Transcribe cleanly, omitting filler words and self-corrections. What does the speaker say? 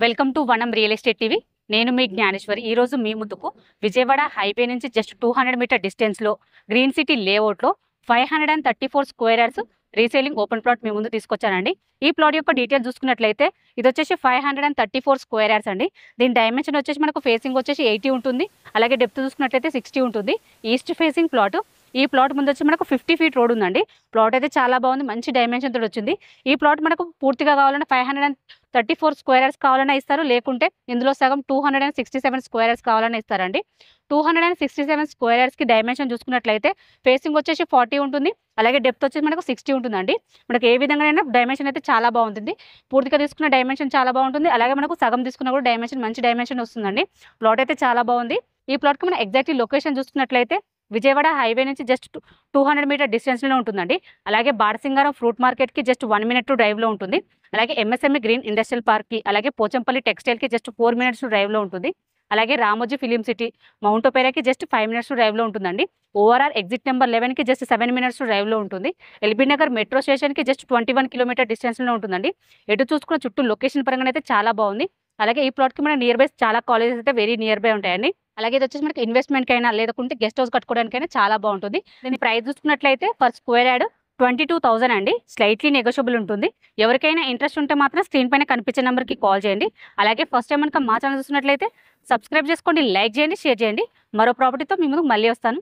Welcome to Vanam real estate TV. నేను మీ జ్ఞానేశ్వరి. ఈరోజు మీ ముందుకు విజయవాడ హైవే నుంచి జస్ట్ 200 మీటర్ డిస్టెన్స్లో గ్రీన్ సిటీ లేఅవుట్లో 534 square yards reselling open plot మీ ముందు తీసుకొచ్చానండి. ఈ ప్లాట్ యొక్క డీటెయిల్స్ చూసుకున్నట్లయితే ఇది వచ్చేసి 534 స్క్వేర్ యార్డ్స్ అండి. దీని డైమెన్షన్ వచ్చేసి మనకు ఫేసింగ్ వచ్చేసి 80 ఉంటుంది. అలాగే డెప్త్ చూసుకున్నట్లయితే 60 ఉంటుంది. East facing plot. ఈ ప్లాట్ ముందు వచ్చి మనకు 50 ఫీట్ రోడ్ ఉందండి. ప్లాట్ అయితే చాలా బాగుంది, మంచి డైమెన్షన్ తోటి వచ్చింది. ఈ ప్లాట్ మనకు పూర్తిగా కావాలన్నా 534 స్క్వేర్ యార్డ్స్ కావాలన్నా ఇస్తారు, లేకుంటే ఇందులో సగం 267 స్క్వేర్ యార్డ్స్ కావాలన్నా ఇస్తారండి. 267 స్క్వేర్ యార్డ్స్కి డైమెన్షన్ చూసుకున్నట్లయితే ఫేసింగ్ వచ్చేసి 40 ఉంటుంది. అలాగే డెప్త్ వచ్చేసి మనకు 60 ఉంటుందండి. మనకు ఏ విధంగానైనా డైమెన్షన్ అయితే చాలా బాగుంటుంది. పూర్తిగా తీసుకున్న డైమెన్షన్ చాలా బాగుంటుంది. అలాగే మనకు సగం తీసుకున్న కూడా డైమెన్షన్ మంచి డైమెన్షన్ వస్తుందండి. ప్లాట్ అయితే చాలా బాగుంది. ఈ ప్లాట్కి మనం ఎగ్జాక్ట్లీ లొకేషన్ చూసుకున్నట్లయితే విజయవాడ హైవే నుంచి జస్ట్ 200 మీటర్ డిస్టెన్స్లో ఉంటుందండి. అలాగే బాడసింగారం ఫ్రూట్ మార్కెట్కి జస్ట్ 1 మినిట్ డ్రైవ్లో ఉంటుంది. అలాగే ఎంఎస్ఎంఈ గ్రీన్ ఇండస్ట్రియల్ పార్క్కి, అలాగే పోచంపల్లి టెక్స్టైల్కి జస్ట్ 4 మినిట్స్ డ్రైవ్లో ఉంటుంది. అలాగే రామోజీ ఫిలిం సిటీ మౌంట్ ఒపేరాకి జస్ట్ 5 మినిట్స్ డ్రైవ్లో ఉంటుందండి. ఓఆర్ఆర్ ఎగ్జిట్ నెంబర్ 11కి జస్ట్ 7 మినిట్స్ డ్రైవ్లో ఉంటుంది. ఎల్బీ నగర్ మెట్రో స్టేషన్కి జస్ట్ 21 కిలోమీటర్ డిస్టెన్స్లో ఉంటుందండి. ఎటు చూసుకున్న చుట్టూ లొకేషన్ పరంగా అయితే చాలా బాగుంది. అలాగే ఈ ప్లాట్కి మన నియర్ బై చాలా కాలేజెస్ అయితే వెరీ నియర్ బై ఉంటాయండి. అలాగే ఇది వచ్చేసి మనకి ఇన్వెస్ట్మెంట్కి అయినా లేకుంటే గెస్ట్ హౌస్ కట్టుకోవడానికైనా చాలా బాగుంటుంది. దీని ప్రైస్ చూసుకున్నట్లయితే పర్ స్క్వేర్ యార్డ్ 22,000 అండి. స్లైట్లీ నెగోషియబుల్ ఉంటుంది. ఎవరికైనా ఇంట్రెస్ట్ ఉంటే మాత్రం స్క్రీన్ పైన కనిపించే నెంబర్కి కాల్ చేయండి. అలాగే ఫస్ట్ టైం కనుక మా ఛానల్ చూసినట్లయితే సబ్స్క్రైబ్ చేసుకోండి, లైక్ చేయండి, షేర్ చేయండి. మరో ప్రాపర్టీతో మీ ముందుకు మళ్ళీ వస్తాను.